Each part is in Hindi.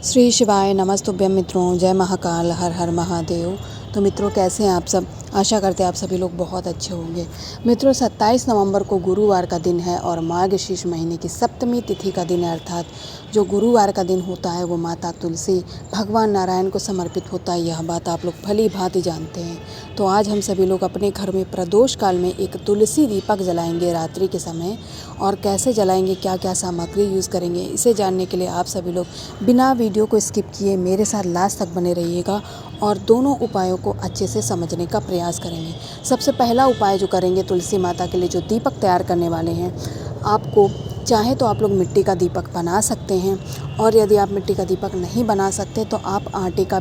श्री शिवाय नमस्तुभ्यं मित्रों, जय महाकाल, हर हर महादेव। तो मित्रों, कैसे हैं आप सब? आशा करते हैं आप सभी लोग बहुत अच्छे होंगे। मित्रों, 27 नवंबर को गुरुवार का दिन है और मार्गशीर्ष महीने की सप्तमी तिथि का दिन है। अर्थात जो गुरुवार का दिन होता है वो माता तुलसी भगवान नारायण को समर्पित होता है। यह बात आप लोग भली भांति जानते हैं। तो आज हम सभी लोग अपने घर में प्रदोष काल में एक तुलसी दीपक जलाएंगे रात्रि के समय। और कैसे जलाएंगे, क्या क्या सामग्री यूज़ करेंगे, इसे जानने के लिए आप सभी लोग बिना वीडियो को स्किप किए मेरे साथ लास्ट तक बने रहिएगा और दोनों उपायों को अच्छे से समझने का प्रयास करेंगे। सबसे पहला उपाय जो करेंगे, तुलसी माता के लिए जो दीपक तैयार करने वाले हैं, आपको चाहे तो आप लोग मिट्टी का दीपक बना सकते हैं, और यदि आप मिट्टी का दीपक नहीं बना सकते तो आप आटे का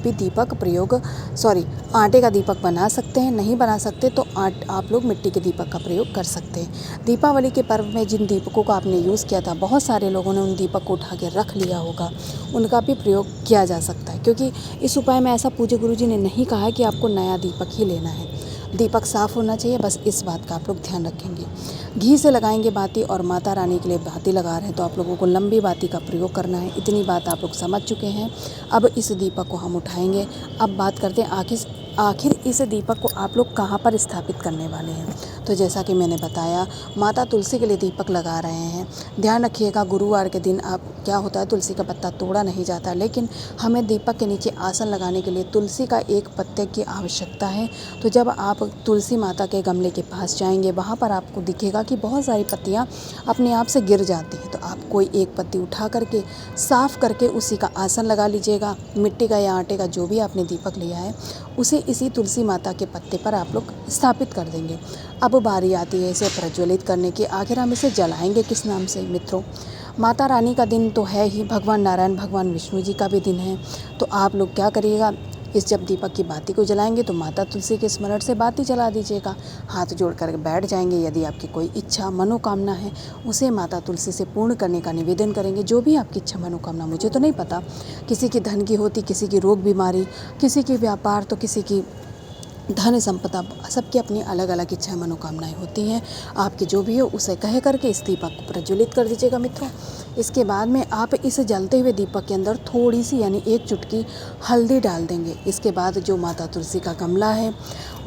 दीपक बना सकते हैं। नहीं बना सकते तो आप लोग मिट्टी के दीपक का प्रयोग कर सकते हैं। दीपावली के पर्व में जिन दीपकों का आपने यूज़ किया था, बहुत सारे लोगों ने उन दीपक को उठा के रख लिया होगा, उनका भी प्रयोग किया जा सकता है। क्योंकि इस उपाय में ऐसा पूज्य गुरु जी ने नहीं कहा है कि आपको नया दीपक ही लेना है। दीपक साफ़ होना चाहिए, बस इस बात का आप लोग ध्यान रखेंगे। घी से लगाएंगे बाती, और माता रानी के लिए बाती लगा रहे हैं तो आप लोगों को लंबी बाती का प्रयोग करना है। इतनी बात आप लोग समझ चुके हैं। अब इस दीपक को हम उठाएंगे। अब बात करते हैं आखिर इस दीपक को आप लोग कहाँ पर स्थापित करने वाले हैं। तो जैसा कि मैंने बताया, माता तुलसी के लिए दीपक लगा रहे हैं। ध्यान रखिएगा, गुरुवार के दिन आप क्या होता है, तुलसी का पत्ता तोड़ा नहीं जाता, लेकिन हमें दीपक के नीचे आसन लगाने के लिए तुलसी का एक पत्ते की आवश्यकता है। तो जब आप तुलसी माता के गमले के पास जाएंगे, वहाँ पर आपको दिखेगा कि बहुत सारी पत्तियाँ अपने आप से गिर जाती हैं। तो आप कोई एक पत्ती उठा करके साफ़ करके उसी का आसन लगा लीजिएगा। मिट्टी का या आटे का जो भी आपने दीपक लिया है, उसे इसी तुलसी माता के पत्ते पर आप लोग स्थापित कर देंगे। अब बारी आती है इसे प्रज्वलित करने की। आखिर हम इसे जलाएंगे किस नाम से? मित्रों, माता रानी का दिन तो है ही, भगवान नारायण भगवान विष्णु जी का भी दिन है। तो आप लोग क्या करिएगा, जब दीपक की बाती को जलाएंगे तो माता तुलसी के स्मरण से बाती जला दीजिएगा। हाथ जोड़ कर बैठ जाएंगे। यदि आपकी कोई इच्छा मनोकामना है, उसे माता तुलसी से पूर्ण करने का निवेदन करेंगे। जो भी आपकी इच्छा मनोकामना, मुझे तो नहीं पता, किसी की धन की होती, किसी की रोग बीमारी, किसी की व्यापार, तो किसी की धन संपदा, सबकी अपनी अलग अलग इच्छाएं मनोकामनाएं होती हैं। आपकी जो भी हो उसे कह करके इस दीपक को प्रज्वलित कर दीजिएगा। मित्रों, इसके बाद में आप इस जलते हुए दीपक के अंदर थोड़ी सी यानी एक चुटकी हल्दी डाल देंगे। इसके बाद जो माता तुलसी का गमला है,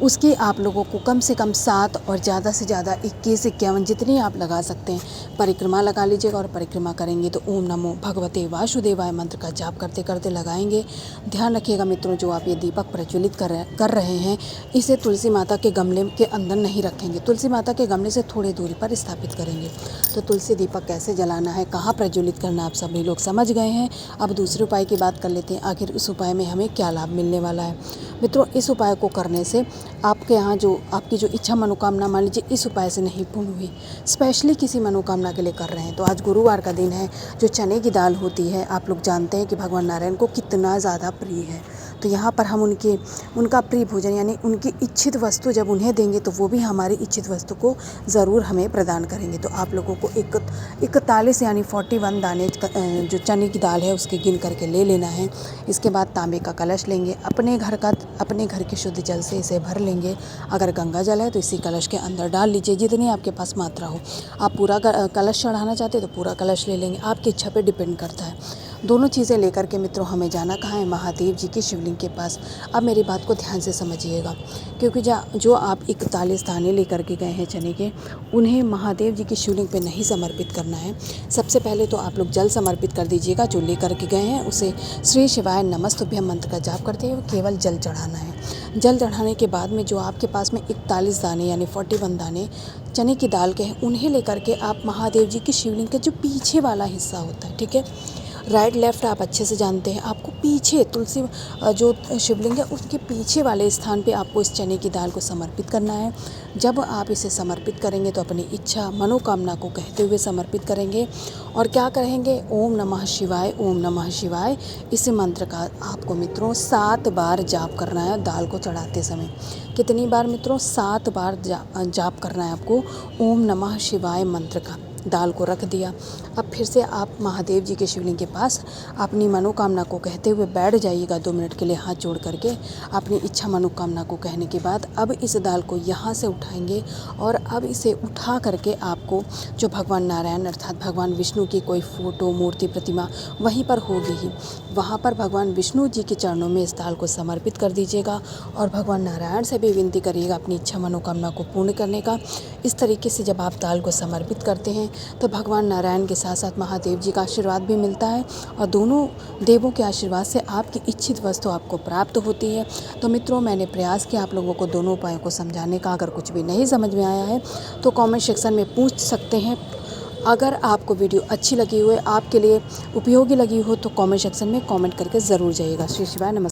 उसकी आप लोगों को कम से कम 7 और ज़्यादा से ज़्यादा 21, 51 जितनी आप लगा सकते हैं परिक्रमा लगा लीजिएगा। और परिक्रमा करेंगे तो ओम नमो भगवते वासुदेवाय मंत्र का जाप करते करते लगाएंगे। ध्यान रखिएगा मित्रों, जो आप ये दीपक प्रज्वलित कर रहे हैं, इसे तुलसी माता के गमले के अंदर नहीं रखेंगे। तुलसी माता के गमले से थोड़ी दूरी पर स्थापित करेंगे। तो तुलसी दीपक कैसे जलाना है, कहाँ प्रज्वलित करना, आप सभी लोग समझ गए हैं। अब दूसरे उपाय की बात कर लेते हैं। आखिर इस उपाय में हमें क्या लाभ मिलने वाला है? मित्रों, इस उपाय को करने से आपके यहाँ जो आपकी जो इच्छा मनोकामना, मान लीजिए इस उपाय से नहीं पूर्ण हुई, स्पेशली किसी मनोकामना के लिए कर रहे हैं, तो आज गुरुवार का दिन है। जो चने की दाल होती है, आप लोग जानते हैं कि भगवान नारायण को कितना ज़्यादा प्रिय है। तो यहाँ पर हम उनका प्रिय भोजन यानी उनकी इच्छित वस्तु जब उन्हें देंगे तो वो भी हमारी इच्छित वस्तु को ज़रूर हमें प्रदान करेंगे। तो आप लोगों को 41 यानी 41 दाने जो चने की दाल है उसके गिन करके ले लेना है। इसके बाद तांबे का कलश लेंगे। अपने घर के शुद्ध जल से इसे भर लेंगे। अगर गंगा जल है तो इसी कलश के अंदर डाल लीजिए, जितनी आपके पास मात्रा हो। आप पूरा कलश चढ़ाना चाहते तो पूरा कलश ले लेंगे, आपकी इच्छा पे डिपेंड करता है। दोनों चीज़ें लेकर के मित्रों हमें जाना कहाँ है? महादेव जी की शिवलिंग के पास। अब मेरी बात को ध्यान से समझिएगा, क्योंकि जो आप 41 दाने लेकर के गए हैं चने के, उन्हें महादेव जी की शिवलिंग पे नहीं समर्पित करना है। सबसे पहले तो आप लोग जल समर्पित कर दीजिएगा। जो लेकर के गए हैं उसे श्री शिवाय नमस्तुभ्यं मंत्र का जाप करते हुए केवल जल चढ़ाना है। जल चढ़ाने के बाद में जो आपके पास में 41 दाने यानी 41 दाने चने की दाल के हैं, उन्हें लेकर के आप महादेव जी की शिवलिंग का जो पीछे वाला हिस्सा होता है, ठीक है, राइट लेफ़्ट आप अच्छे से जानते हैं, आपको पीछे तुलसी जो शिवलिंग है उसके पीछे वाले स्थान पे आपको इस चने की दाल को समर्पित करना है। जब आप इसे समर्पित करेंगे तो अपनी इच्छा मनोकामना को कहते हुए समर्पित करेंगे। और क्या कहेंगे? ओम नमः शिवाय, ओम नमः शिवाय। इस मंत्र का आपको मित्रों 7 बार जाप करना है दाल को चढ़ाते समय। कितनी बार मित्रों? 7 बार जाप करना है आपको ओम नमः शिवाय मंत्र का। दाल को रख दिया। अब फिर से आप महादेव जी के शिवलिंग के पास अपनी मनोकामना को कहते हुए बैठ जाइएगा 2 मिनट के लिए हाथ जोड़ करके। अपनी इच्छा मनोकामना को कहने के बाद अब इस दाल को यहाँ से उठाएंगे और अब इसे उठा करके आपको जो भगवान नारायण अर्थात भगवान विष्णु की कोई फ़ोटो, मूर्ति, प्रतिमा वहीं पर होगी ही, वहाँ पर भगवान विष्णु जी के चरणों में इस दाल को समर्पित कर दीजिएगा और भगवान नारायण से भी विनती करिएगा अपनी इच्छा मनोकामना को पूर्ण करने का। इस तरीके से जब आप दाल को समर्पित करते हैं तो भगवान नारायण के साथ साथ महादेव जी का आशीर्वाद भी मिलता है और दोनों देवों के आशीर्वाद से आपकी इच्छित वस्तु आपको प्राप्त होती है। तो मित्रों, मैंने प्रयास किया आप लोगों को दोनों उपायों को समझाने का। अगर कुछ भी नहीं समझ में आया है तो कमेंट सेक्शन में पूछ सकते हैं। अगर आपको वीडियो अच्छी लगी हो, आपके लिए उपयोगी लगी हो तो कमेंट सेक्शन में कमेंट करके ज़रूर जाइएगा। श्री शिवाय नमस्कार।